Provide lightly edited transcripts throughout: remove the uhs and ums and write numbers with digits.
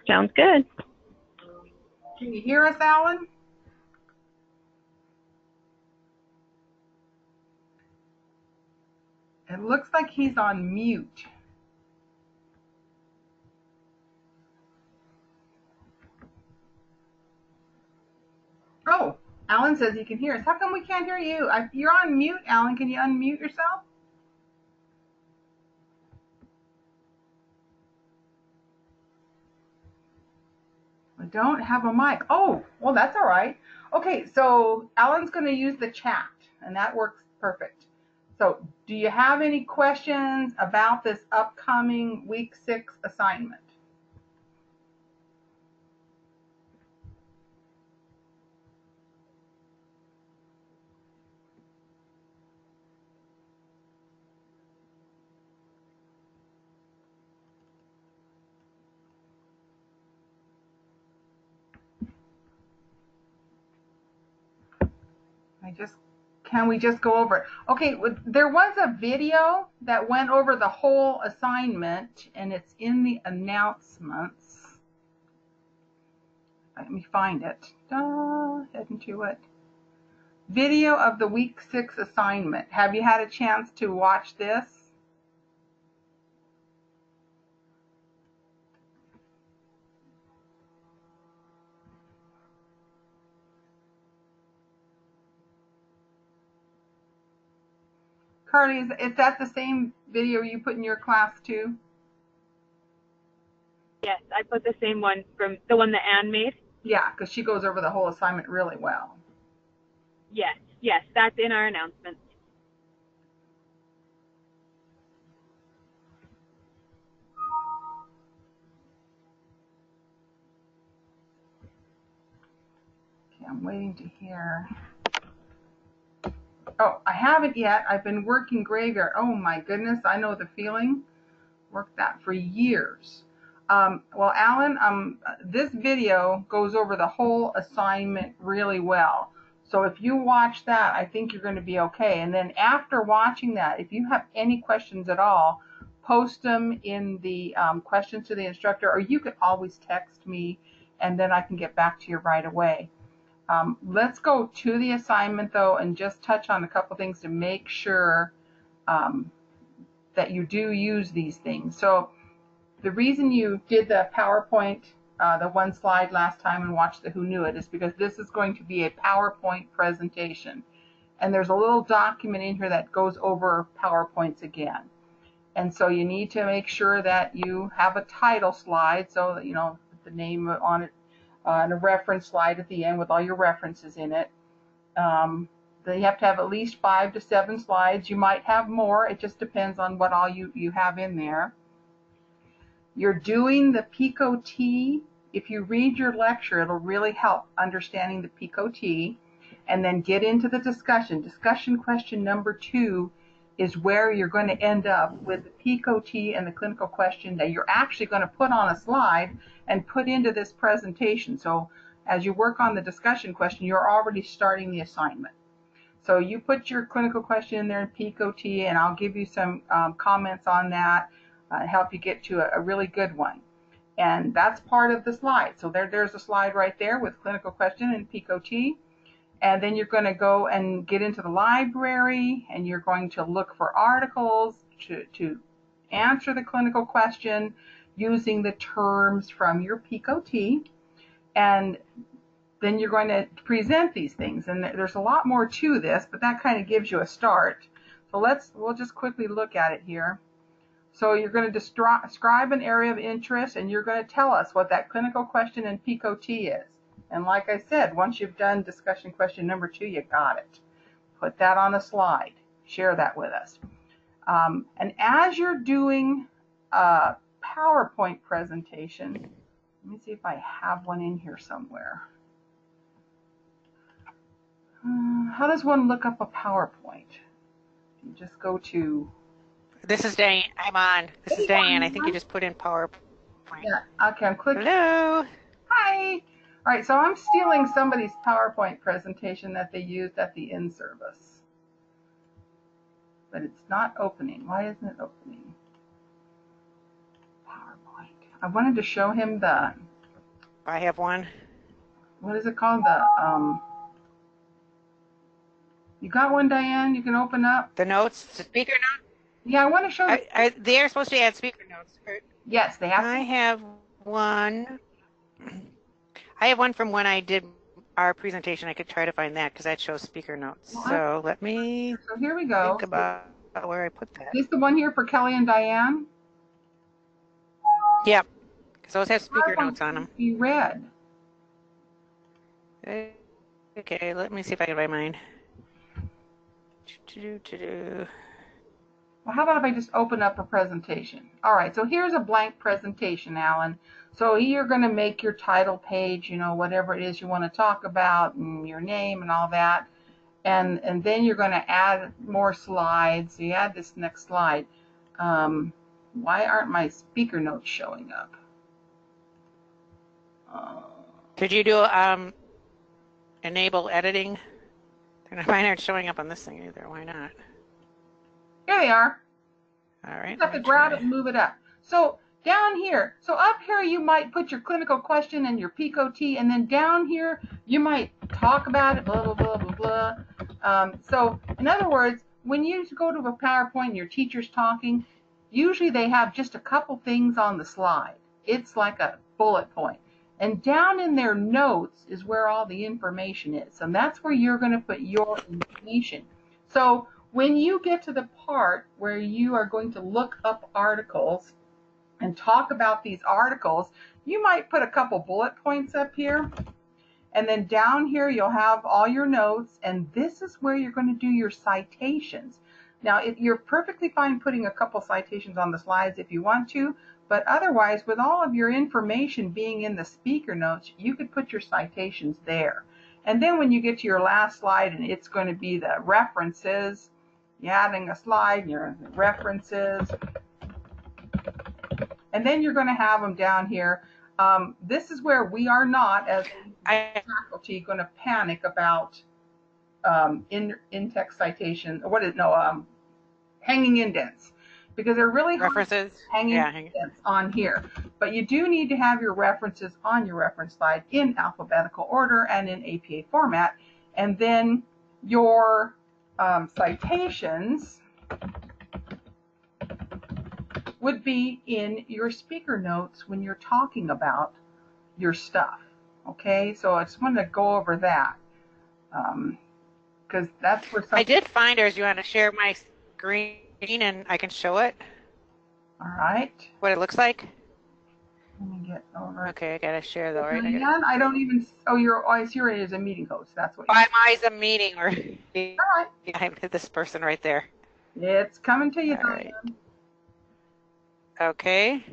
Sounds good. Can you hear us, Alan? It looks like he's on mute. Oh, Alan says he can hear us. How come we can't hear you? You're on mute, Alan. Can you unmute yourself? I don't have a mic. Oh, well, that's all right. Okay, so Alan's going to use the chat, and that works perfect. So do you have any questions about this upcoming week 6 assignment? Can we just go over it? Okay, there was a video that went over the whole assignment, and it's in the announcements. Let me find it. Head into it. Video of the week 6 assignment. Have you had a chance to watch this? Carly, is that the same video you put in your class too? Yes, I put the same one from the one that Anne made. Yeah, because she goes over the whole assignment really well. Yes, that's in our announcements. Okay, I'm waiting to hear. Oh, I haven't yet. I've been working graveyard. Oh my goodness, I know the feeling. Worked that for years. Well, Alan, this video goes over the whole assignment really well. So if you watch that, I think you're going to be okay. And then after watching that, if you have any questions at all, post them in the questions to the instructor, or you can always text me, and then I can get back to you right away. Let's go to the assignment though and just touch on a couple things to make sure that you do use these things. So the reason you did the PowerPoint, the one slide last time and watched the Who Knew It is because this is going to be a PowerPoint presentation. And there's a little document in here that goes over PowerPoints again. And so you need to make sure that you have a title slide, so that, you know, the name on it, and a reference slide at the end with all your references in it. You have to have at least 5 to 7 slides. You might have more. It just depends on what all you have in there. You're doing the PICO-T. If you read your lecture, it'll really help understanding the PICO-T. And then get into the discussion. Discussion question number 2 is where you're going to end up with the PICO-T and the clinical question that you're actually going to put on a slide and put into this presentation. So as you work on the discussion question, you're already starting the assignment. So you put your clinical question in there in PICO-T, and I'll give you some comments on that, help you get to a really good one. And that's part of the slide. So there's a slide right there with clinical question and PICO-T. And then you're going to go and get into the library, and you're going to look for articles to answer the clinical question using the terms from your PICO-T. And then you're going to present these things. And there's a lot more to this, but that kind of gives you a start. So we'll just quickly look at it here. So you're going to describe an area of interest, and you're going to tell us what that clinical question and PICO-T is. And like I said, once you've done discussion question number 2, you got it. Put that on a slide. Share that with us. And as you're doing a PowerPoint presentation, let me see if I have one in here somewhere. How does one look up a PowerPoint? You just go to... This is Diane. I'm on. This is Diane. I think you just put in PowerPoint. Yeah. Okay, I'm clicking. Hello. Hi. All right, so I'm stealing somebody's PowerPoint presentation that they used at the in-service. But it's not opening. Why isn't it opening? PowerPoint. I wanted to show him the I have one. What is it called? You got one, Diane? You can open up? The notes, the speaker notes. Yeah, I want to show They are supposed to add speaker notes. Yes, they have I to. have one. I have one from when I did our presentation. I could try to find that because that shows speaker notes. So let me So here we go. think about where I put that. Is this the one here for Kelly and Diane? Yep, because those have speaker notes on them. Be read. Okay, let me see if I can find mine. Well, how about if I just open up a presentation? All right, so here's a blank presentation, Alan. So you're going to make your title page, you know, whatever it is you want to talk about, and your name and all that. And then you're going to add more slides. So you add this next slide. Why aren't my speaker notes showing up? Did you do enable editing? Mine aren't showing up on this thing either. Why not? Here they are. All right. You have to grab it and move it up. So down here, so up here you might put your clinical question and your PCOT, and then down here you might talk about it, blah, blah, blah, blah, blah. So in other words, when you go to a PowerPoint and your teacher's talking, usually they have just a couple things on the slide. It's like a bullet point. And down in their notes is where all the information is. And that's where you're going to put your information. So when you get to the part where you are going to look up articles and talk about these articles, you might put a couple bullet points up here. And then down here you'll have all your notes, and this is where you're going to do your citations. Now, you're perfectly fine putting a couple citations on the slides if you want to, but otherwise, with all of your information being in the speaker notes, you could put your citations there. And then when you get to your last slide, and it's going to be the references, you're adding a slide, and your references, and then you're going to have them down here. This is where we are not, as faculty, going to panic about in-text citation. What is hanging indents, because they're really references hanging indents on here. But you do need to have your references on your reference slide in alphabetical order and in APA format, and then your citations would be in your speaker notes when you're talking about your stuff. Okay, so I just wanted to go over that because that's where I did find hers. You want to share my screen and I can show it? All right. What it looks like? Let me get over. Okay, I gotta share though, right? I don't even. Oh, I see her as a meeting host. That's what. I'm always a meeting or. All right. I'm this person right there. It's coming to you. All right. Okay.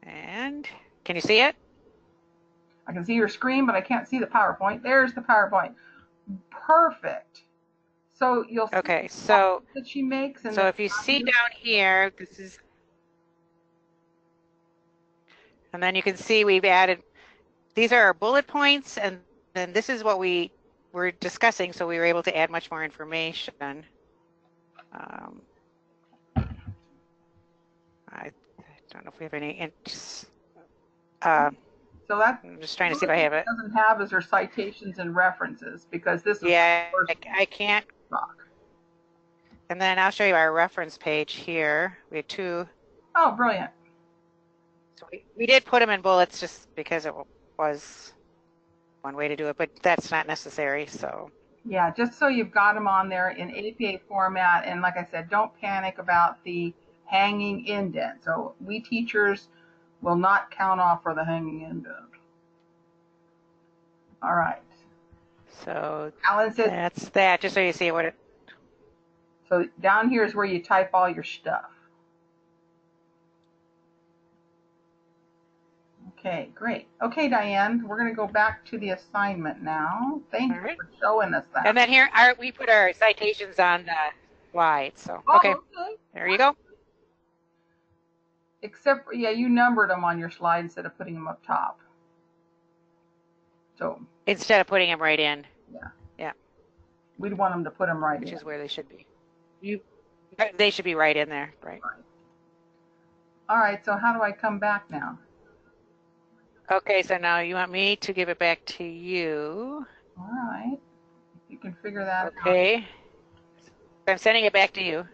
And can you see it? I can see your screen, but I can't see the PowerPoint. There's the PowerPoint. Perfect. So you'll see that she makes. And so if you see down here, this is, and then you can see we've added, these are our bullet points, and then this is what we were discussing, so we were able to add much more information. I don't know if we have any. So that's, I'm just trying to see if I have it. Doesn't have is her citations and references, because this is I can't. Talk. And then I'll show you our reference page here. We had two. Oh, brilliant. So we did put them in bullets just because it was one way to do it, but that's not necessary. So yeah, just so you've got them on there in APA format. And like I said, don't panic about the hanging indent. So we teachers will not count off for the hanging indent. All right. So Alan says that's that, just so you see what it. So down here is where you type all your stuff. Okay, great. Okay, Diane, we're going to go back to the assignment now. Thank you for showing us that. And then here we put our citations on the slide. So okay, there you go. Except, yeah, you numbered them on your slide instead of putting them up top. So instead of putting them right in. Yeah. We'd want them to put them right in. Which is where they should be. They should be right in there, right? All right, so how do I come back now? Okay, so now you want me to give it back to you. All right. You can figure that out. Okay. I'm sending it back to you.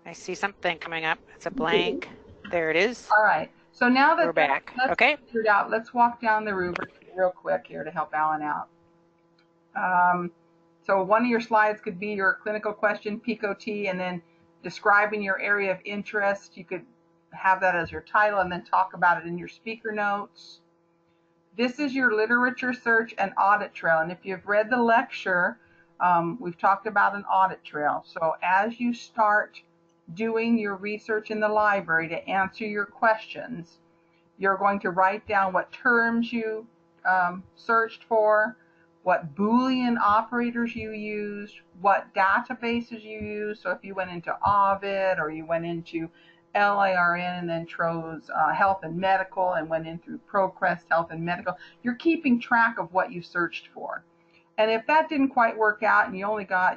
I see something coming up. It's a blank. There it is. All right. So now that We're back. that's Okay. figured out, let's walk down the rubric real quick here to help Alan out. So one of your slides could be your clinical question, PCOT, and then describing your area of interest. You could have that as your title and then talk about it in your speaker notes. This is your literature search and audit trail. And if you've read the lecture, we've talked about an audit trail. So as you start doing your research in the library to answer your questions, you're going to write down what terms you searched for, what Boolean operators you used, what databases you used. So if you went into Ovid or you went into LIRN and then chose health and medical and went in through ProQuest health and medical, you're keeping track of what you searched for. And if that didn't quite work out and you only got,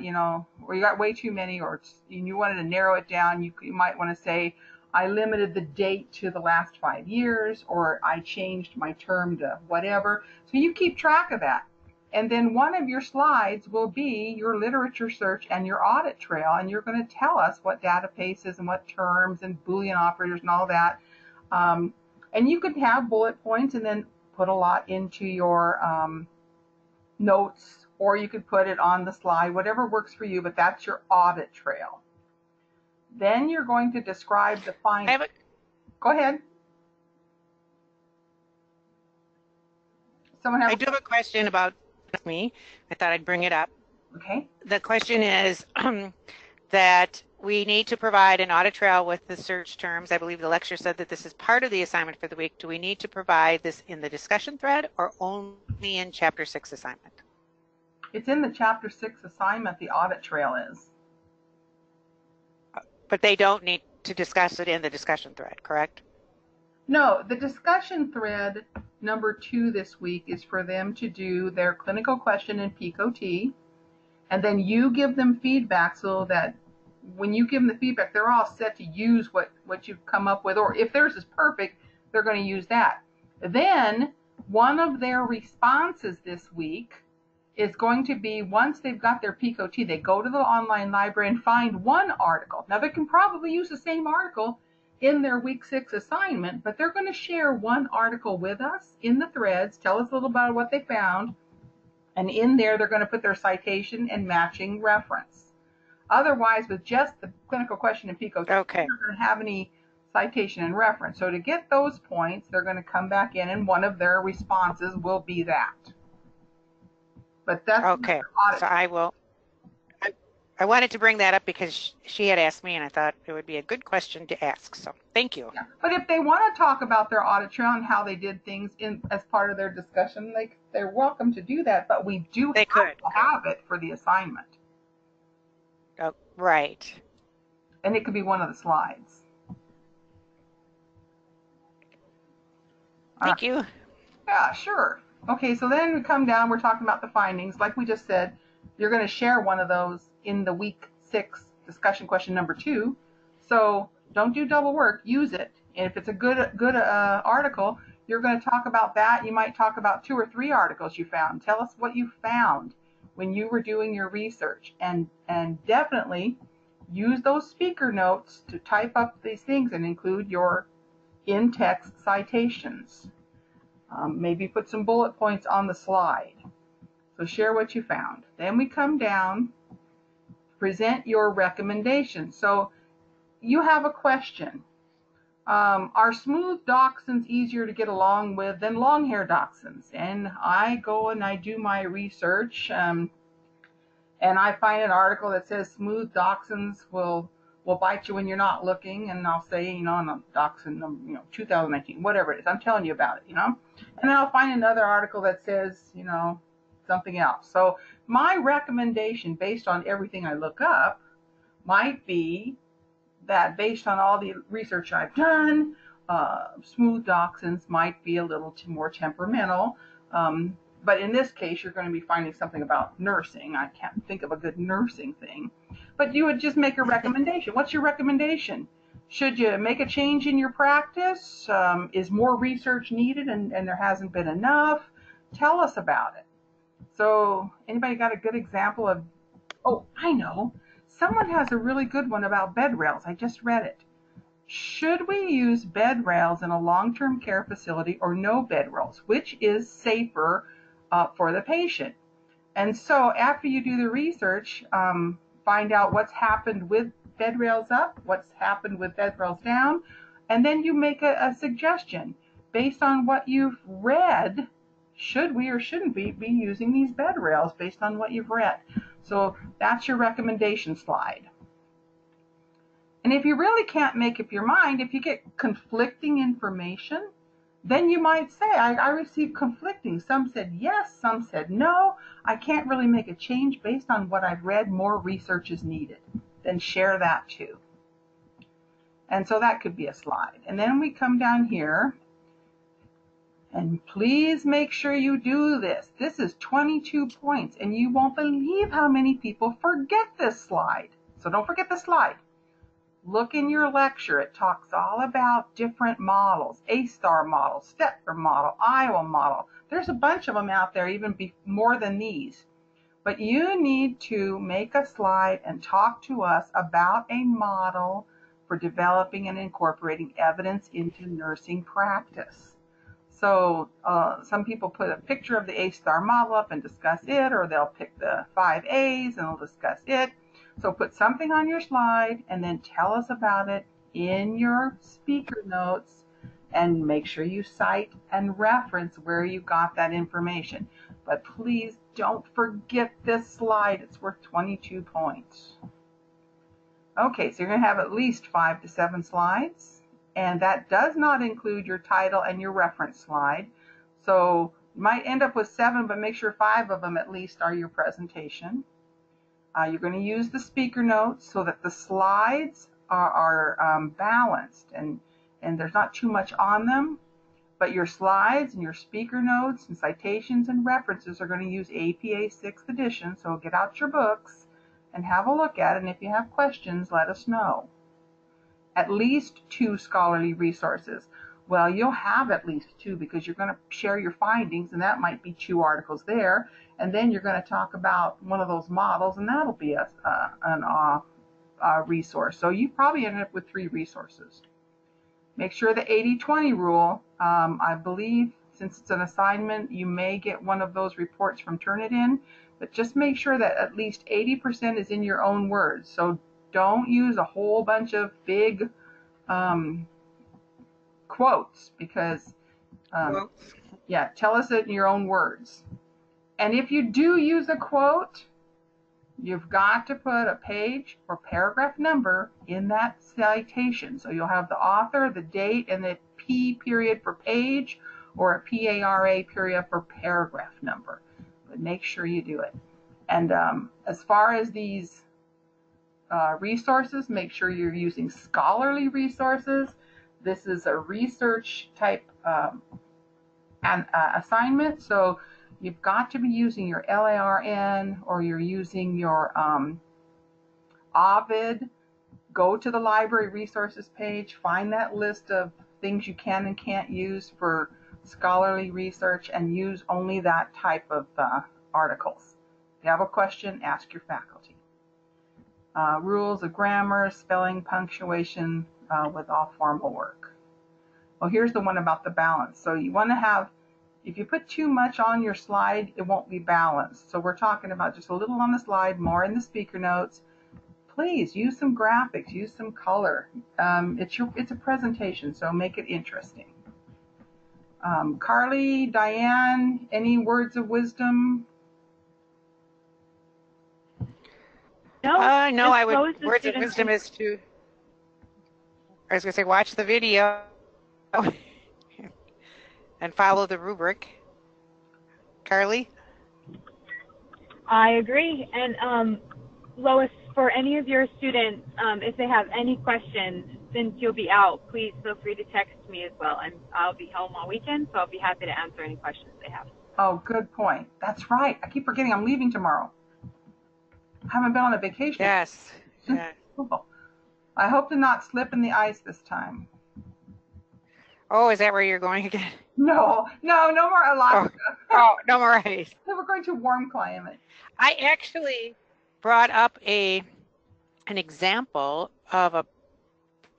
or you got way too many, or you wanted to narrow it down, you might want to say, I limited the date to the last 5 years, or I changed my term to whatever. So you keep track of that. And then one of your slides will be your literature search and your audit trail, and you're going to tell us what databases and what terms and Boolean operators and all that. And you could have bullet points and then put a lot into your notes, or you could put it on the slide, whatever works for you, but that's your audit trail. Then you're going to describe the findings. Go ahead. I do have a question about me. I thought I'd bring it up. Okay. The question is that we need to provide an audit trail with the search terms. I believe the lecturer said that this is part of the assignment for the week. Do we need to provide this in the discussion thread or only in Chapter 6 assignment? It's in the Chapter 6 assignment, the audit trail is. But they don't need to discuss it in the discussion thread, correct? No, the discussion thread number 2 this week is for them to do their clinical question in PCOT, and then you give them feedback so that when you give them the feedback, they're all set to use what you've come up with, or if theirs is perfect, they're going to use that. Then one of their responses this week is going to be, once they've got their PCOT, they go to the online library and find one article. Now they can probably use the same article in their week 6 assignment, but they're going to share one article with us in the threads, tell us a little about what they found, and in there they're going to put their citation and matching reference. Otherwise, with just the clinical question in PCOT, okay, they're not going to have any citation and reference. So to get those points, they're going to come back in, and one of their responses will be that. But that's okay. So I will. I wanted to bring that up because she had asked me, and I thought it would be a good question to ask. So thank you. Yeah. But if they want to talk about their audit trail and how they did things as part of their discussion, they're welcome to do that. But we do have to have it for the assignment. Oh, right. And it could be one of the slides. Thank you. Yeah, sure. Okay, so then we come down, we're talking about the findings. Like we just said, you're going to share one of those in the week 6 discussion question number 2. So don't do double work, use it. And if it's a good article, you're going to talk about that. You might talk about 2 or 3 articles you found. Tell us what you found when you were doing your research. And definitely use those speaker notes to type up these things and include your in-text citations. Maybe put some bullet points on the slide. So share what you found. Then we come down, present your recommendation. So you have a question. Are smooth dachshunds easier to get along with than long-haired dachshunds? And I go and I do my research, and I find an article that says smooth dachshunds will bite you when you're not looking, and I'll say, on a dachshund, 2019, whatever it is. I'm telling you about it, And then I'll find another article that says, something else. So my recommendation, based on everything I look up, might be that based on all the research I've done, smooth dachshunds might be a little more temperamental. But in this case, you're going to be finding something about nursing. I can't think of a good nursing thing. But you would just make a recommendation. What's your recommendation? Should you make a change in your practice? Is more research needed and there hasn't been enough? Tell us about it. So anybody got a good example of, oh, I know. Someone has a really good one about bed rails. I just read it. Should we use bed rails in a long-term care facility or no bed rails? Which is safer for the patient? And so after you do the research, find out what's happened with bed rails up, what's happened with bed rails down, and then you make a suggestion. Based on what you've read, should we or shouldn't we be using these bed rails based on what you've read? So that's your recommendation slide. And if you really can't make up your mind, if you get conflicting information, then you might say, I received conflicting. Some said yes, some said no. I can't really make a change based on what I've read. More research is needed. Then share that too. And so that could be a slide. And then we come down here. And please make sure you do this. This is 22 points, and you won't believe how many people forget this slide. So don't forget the slide. Look in your lecture. It talks all about different models, A-star model, Stettler model, Iowa model. There's a bunch of them out there, even more than these. But you need to make a slide and talk to us about a model for developing and incorporating evidence into nursing practice. So some people put a picture of the A-star model up and discuss it, or they'll pick the 5 A's and they'll discuss it. So put something on your slide and then tell us about it in your speaker notes, and make sure you cite and reference where you got that information. But please don't forget this slide. It's worth 22 points. Okay, so you're going to have at least 5 to 7 slides, and that does not include your title and your reference slide. So you might end up with 7, but make sure 5 of them at least are your presentation. You're going to use the speaker notes so that the slides are balanced and there's not too much on them, but your slides and your speaker notes and citations and references are going to use APA 6th edition, so get out your books and have a look at it, and if you have questions, let us know. At least 2 scholarly resources. Well, you'll have at least 2 because you're going to share your findings, and that might be 2 articles there. And then you're going to talk about one of those models, and that'll be a resource. So you probably end up with 3 resources. Make sure the 80-20 rule, I believe, since it's an assignment, you may get one of those reports from Turnitin, but just make sure that at least 80% is in your own words. So don't use a whole bunch of big quotes, because, yeah, tell us it in your own words. And if you do use a quote, you've got to put a page or paragraph number in that citation. So you'll have the author, the date, and the P period for page, or a PARA period for paragraph number. But make sure you do it. And as far as these resources, make sure you're using scholarly resources. This is a research type assignment, so you've got to be using your LARN, or you're using your Ovid. Go to the library resources page, find that list of things you can and can't use for scholarly research, and use only that type of articles. If you have a question, ask your faculty. Rules of grammar, spelling, punctuation with all formal work. Well, here's the one about the balance. So you want to have, if you put too much on your slide, it won't be balanced. So we're talking about just a little on the slide, more in the speaker notes. Please use some graphics, use some color. It's a presentation, so make it interesting. Carly, Diane, any words of wisdom? No, no, I would, words of wisdom is to, I was going to say, watch the video and follow the rubric. Carly? I agree. And Lois, for any of your students, if they have any questions, since you'll be out, please feel free to text me as well. And I'll be home all weekend, so I'll be happy to answer any questions they have. Oh, good point. That's right. I keep forgetting I'm leaving tomorrow. I haven't been on a vacation. Yes. Yeah. Cool. I hope to not slip in the ice this time. Oh, is that where you're going again? No more Alaska. Oh, no more ice. We're going to warm climate. I actually brought up an example of a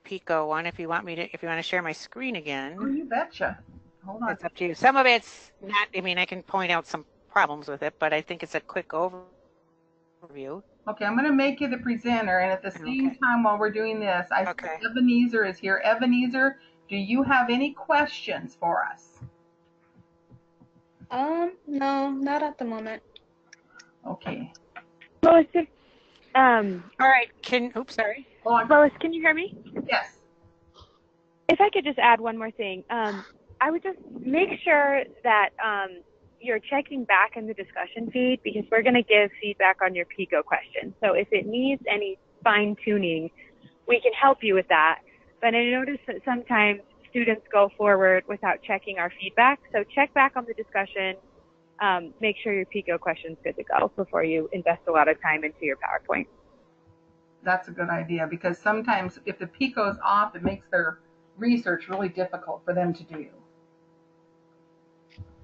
Pico one. If you want to share my screen again. Oh, you betcha. Hold on. It's up to you. Some of it's not. I mean, I can point out some problems with it, but I think it's a quick overview. Okay, I'm going to make you the presenter, and at the same time while we're doing this, I see Ebenezer is here. Ebenezer, do you have any questions for us? No, not at the moment. Okay. Lois, all right. Oops, sorry. Lois, can you hear me? Yes. If I could just add one more thing, I would just make sure that you're checking back in the discussion feed, because we're going to give feedback on your PICO question. So if it needs any fine tuning, we can help you with that. But I notice that sometimes students go forward without checking our feedback. So check back on the discussion. Make sure your PICO question's good to go before you invest a lot of time into your PowerPoint. That's a good idea, because sometimes if the PICO's off, it makes their research really difficult for them to do.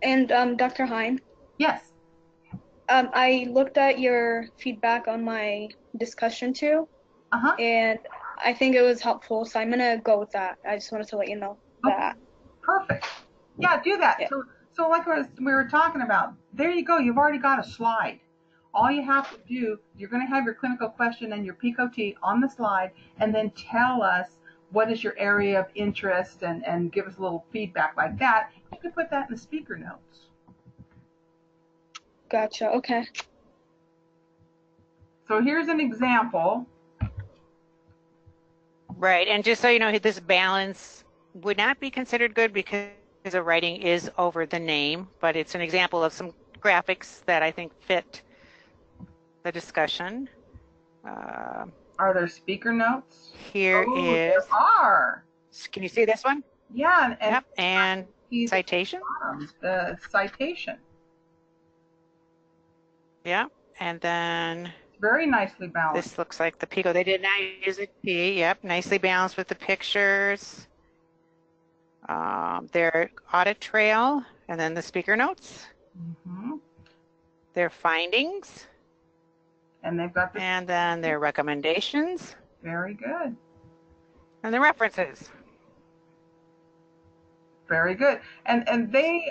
And Dr. Heim? Yes. I looked at your feedback on my discussion too, and I think it was helpful, so I'm going to go with that. I just wanted to let you know that. Perfect. Yeah, do that. Yeah. So like we were talking about, there you go. You've already got a slide. All you have to do, you're going to have your clinical question and your PICO-T on the slide, and then tell us what is your area of interest, and give us a little feedback like that. You can put that in the speaker notes. Gotcha. Okay. So here's an example. Right, and just so you know, this balance would not be considered good because the writing is over the name, but it's an example of some graphics that I think fit the discussion. Are there speaker notes? Here is. There are. Can you see this one? Yeah, and citation. The citation. Yeah, and then. Very nicely balanced. This looks like the PICO. They did not use a T. Yep, nicely balanced with the pictures. Their audit trail, and then the speaker notes. Their findings. And they've got and then their recommendations. Very good. And the references. Very good. And they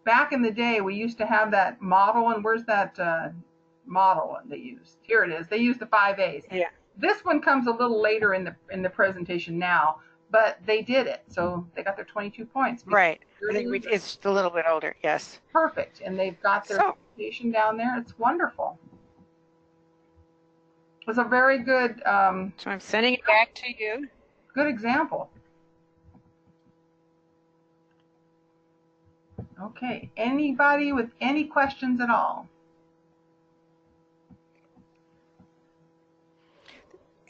back in the day, we used to have that model, and where's that model they used? Here it is. They used the 5 A's. Yeah. This one comes a little later in the presentation now, but they did it, so they got their 22 points. Right. I think it's a little bit older. Yes. Perfect. And they've got their presentation down there. It's wonderful. It was a very good. So I'm sending it back to you. Good example. Okay. Anybody with any questions at all?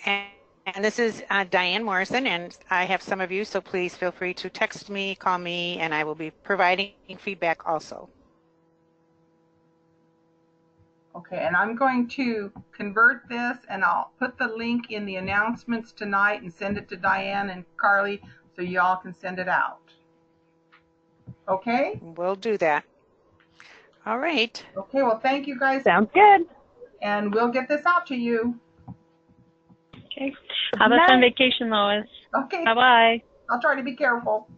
And this is Diane Morrison, and I have some of you, so please feel free to text me, call me, and I will be providing feedback also. Okay, and I'm going to convert this, and I'll put the link in the announcements tonight and send it to Diane and Carly so y'all can send it out. Okay? We'll do that. All right. Okay, well, thank you guys. Sounds good. And we'll get this out to you. Okay. Have a fun vacation, Lois. Okay. Bye-bye. I'll try to be careful.